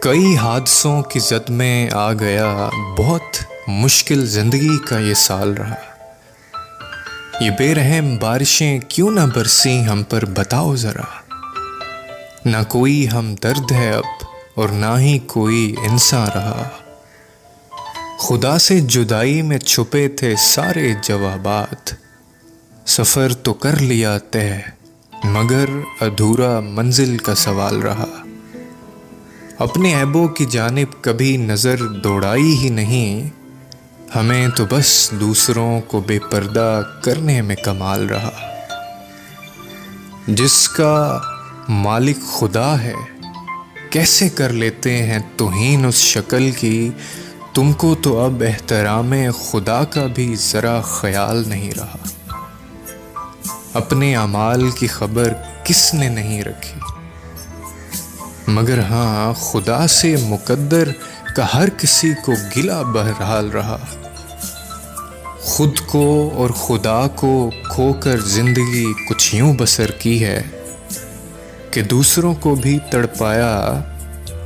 कई हादसों की जद में आ गया, बहुत मुश्किल जिंदगी का ये साल रहा। ये बेरहम बारिशें क्यों ना बरसी हम पर, बताओ जरा। ना कोई हम दर्द है अब और ना ही कोई इंसान रहा। खुदा से जुदाई में छुपे थे सारे जवाबात। सफर तो कर लिया तय मगर अधूरा मंजिल का सवाल रहा। अपने ऐबों की जानिब कभी नज़र दौड़ाई ही नहीं, हमें तो बस दूसरों को बेपर्दा करने में कमाल रहा। जिसका मालिक खुदा है कैसे कर लेते हैं तौहीन उस शक्ल की। तुमको तो अब एहतरामे खुदा का भी ज़रा ख्याल नहीं रहा। अपने अमाल की खबर किसने नहीं रखी, मगर हाँ खुदा से मुकद्दर का हर किसी को गिला बहरहाल रहा। खुद को और खुदा को खोकर जिंदगी कुछ यूं बसर की है कि दूसरों को भी तड़पाया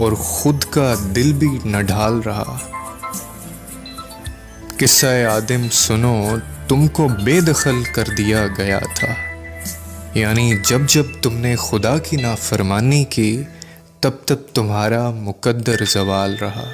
और खुद का दिल भी न ढाल रहा। किस्सा आदम सुनो, तुमको बेदखल कर दिया गया था, यानी जब जब तुमने खुदा की नाफरमानी की तब तब तुम्हारा मुकद्दर ज़वाल रहा।